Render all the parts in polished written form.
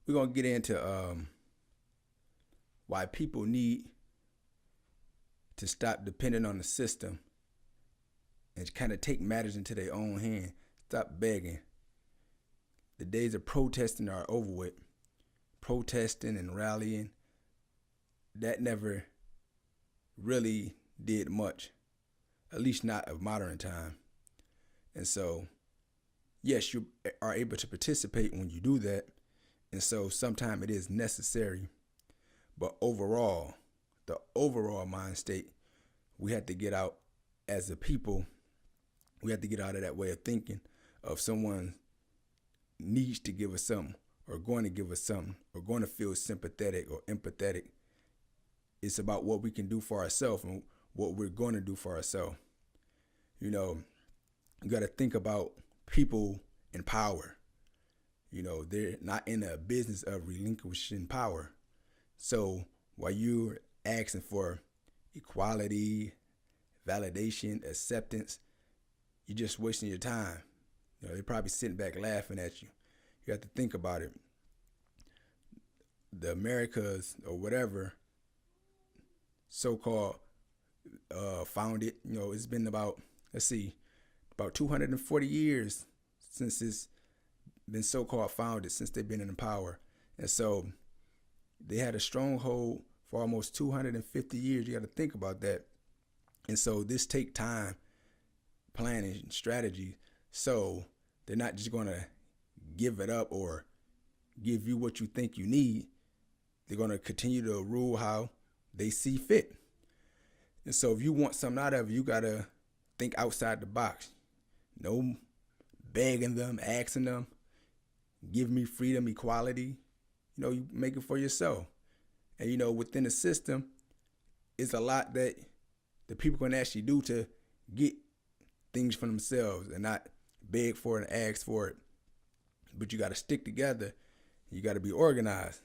we're gonna get into why people need to stop depending on the system and kind of take matters into their own hand. Stop begging. The days of protesting are over with. Protesting and rallying, that never really did much, at least not of modern time. And so, yes, you are able to participate when you do that. And so sometimes it is necessary. But overall, the overall mind state, we have to get out as a people. We have to get out of that way of thinking of someone needs to give us something or going to give us something or going to feel sympathetic or empathetic. It's about what we can do for ourselves and what we're going to do for ourselves. You know, you got to think about people in power. You know, they're not in a business of relinquishing power. So while you're asking for equality, validation, acceptance, you're just wasting your time. You know, they're probably sitting back laughing at you. You have to think about it. The Americas or whatever so-called founded, you know, it's been about, about 240 years since it's been so-called founded, since they've been in power. And so they had a stronghold for almost 250 years. You got to think about that. And so this take time, planning, strategy. So they're not just going to give it up or give you what you think you need. They're going to continue to rule how they see fit. And so if you want something out of it, you got to think outside the box. No begging them, asking them, give me freedom, equality. You know, you make it for yourself. And, you know, within the system, it's a lot that the people can actually do to get things for themselves and not beg for it and ask for it. But you got to stick together. You got to be organized.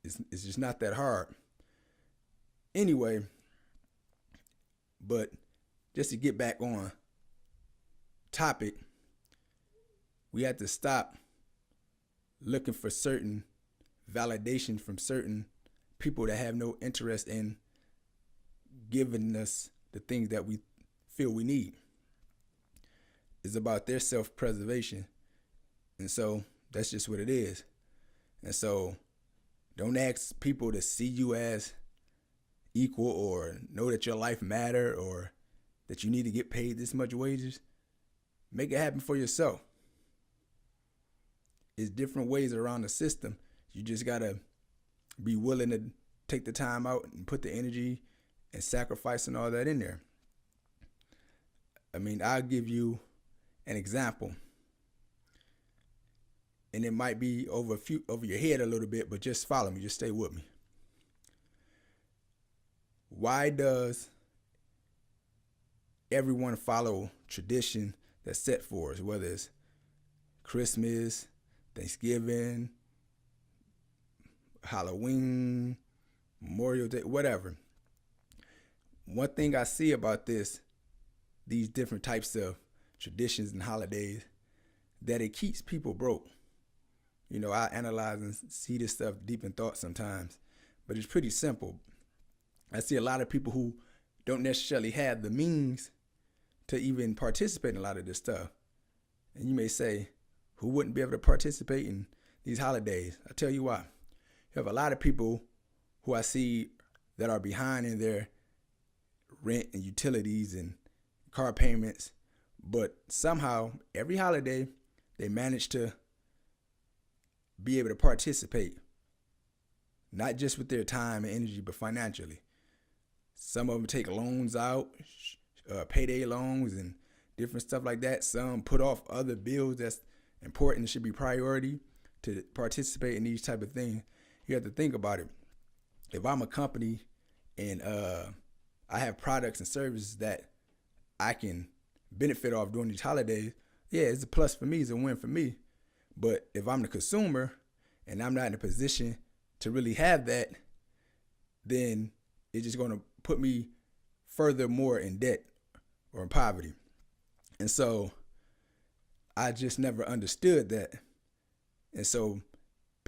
It's just not that hard. Anyway, but just to get back on topic, we have to stop looking for certain validation from certain people that have no interest in giving us the things that we feel we need. It's about their self-preservation. And so that's just what it is. And so don't ask people to see you as equal or know that your life matter or that you need to get paid this much wages. Make it happen for yourself. It's different ways around the system. You just got to be willing to take the time out and put the energy and sacrifice and all that in there. I mean, I'll give you an example. And it might be over your head a little bit, but just follow me, just stay with me. Why does everyone follow tradition that's set for us, whether it's Christmas, Thanksgiving, Halloween, Memorial Day, whatever? One thing I see about these different types of traditions and holidays, that it keeps people broke. You know, I analyze and see this stuff deep in thought sometimes, but it's pretty simple. I see a lot of people who don't necessarily have the means to even participate in a lot of this stuff. And you may say, who wouldn't be able to participate in these holidays? I'll tell you why. You have a lot of people who I see that are behind in their rent and utilities and car payments, but somehow every holiday they manage to be able to participate, not just with their time and energy, but financially. Some of them take loans out, payday loans and different stuff like that. Some put off other bills that's important and should be priority to participate in these type of things. You have to think about it. If I'm a company and I have products and services that I can benefit off during these holidays, yeah, it's a plus for me, it's a win for me. But if I'm the consumer and I'm not in a position to really have that, then it's just going to put me further more in debt or in poverty. And so I just never understood that. And so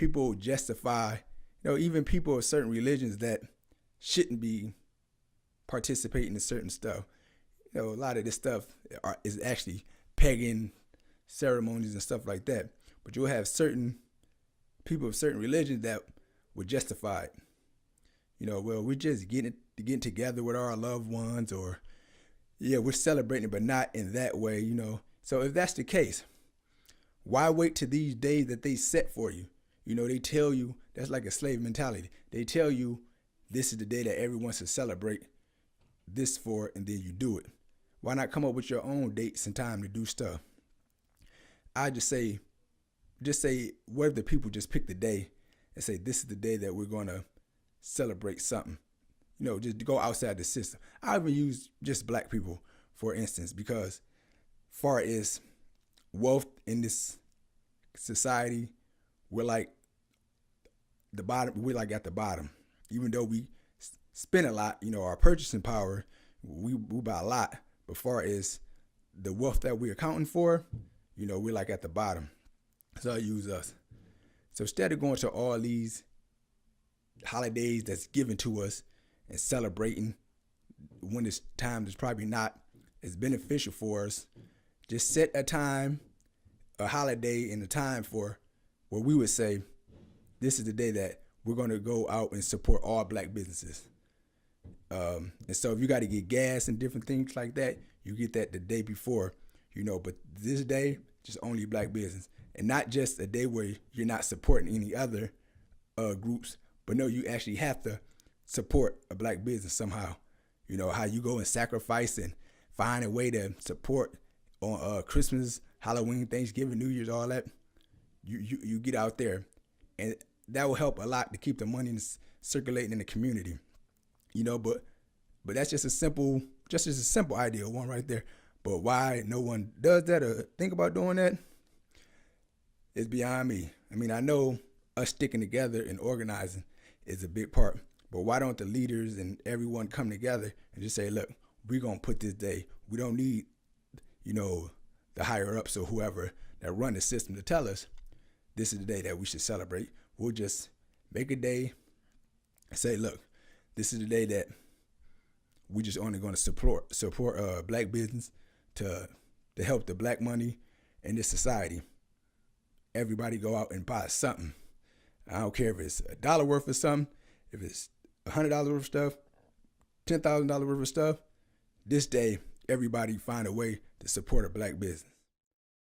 people justify, even people of certain religions that shouldn't be participating in certain stuff. A lot of this stuff is actually pagan ceremonies and stuff like that. But you'll have certain people of certain religions that would justify it. Well, we're just getting together with our loved ones, or we're celebrating, but not in that way. So if that's the case, why wait to these days that they set for you? They tell you, that's like a slave mentality. They tell you this is the day that everyone should celebrate this for, and then you do it. Why not come up with your own dates and time to do stuff? I just say, what if the people just pick the day and say, this is the day that we're going to celebrate something? Just go outside the system. I even use just black people, for instance, because far as wealth in this society, we're like the bottom. We're like at the bottom. Even though we spend a lot, our purchasing power, we buy a lot. But far as the wealth that we're accounting for, we're like at the bottom. So I use us. So instead of going to all these holidays that's given to us and celebrating when this time is probably not as beneficial for us, just set a time, a holiday, and a time for where we would say, this is the day that we're going to go out and support all black businesses. And so if you got to get gas and different things like that, you get that the day before, but this day, just only black business. And not just a day where you're not supporting any other groups, but no, you actually have to support a black business somehow. How you go and sacrifice and find a way to support on Christmas, Halloween, Thanksgiving, New Year's, all that. You get out there, and that will help a lot to keep the money circulating in the community. But that's just a simple idea, one right there. But why no one does that or think about doing that is beyond me. I know us sticking together and organizing is a big part, but why don't the leaders and everyone come together and just say, look, we're going to put this day. We don't need, the higher ups or whoever that run the system to tell us this is the day that we should celebrate. We'll just make a day and say, look, this is the day that we just only going to support black business to help the black money in this society. Everybody go out and buy something. I don't care if it's $1 worth of something, if it's $100 worth of stuff, $10,000 worth of stuff. This day, everybody find a way to support a black business.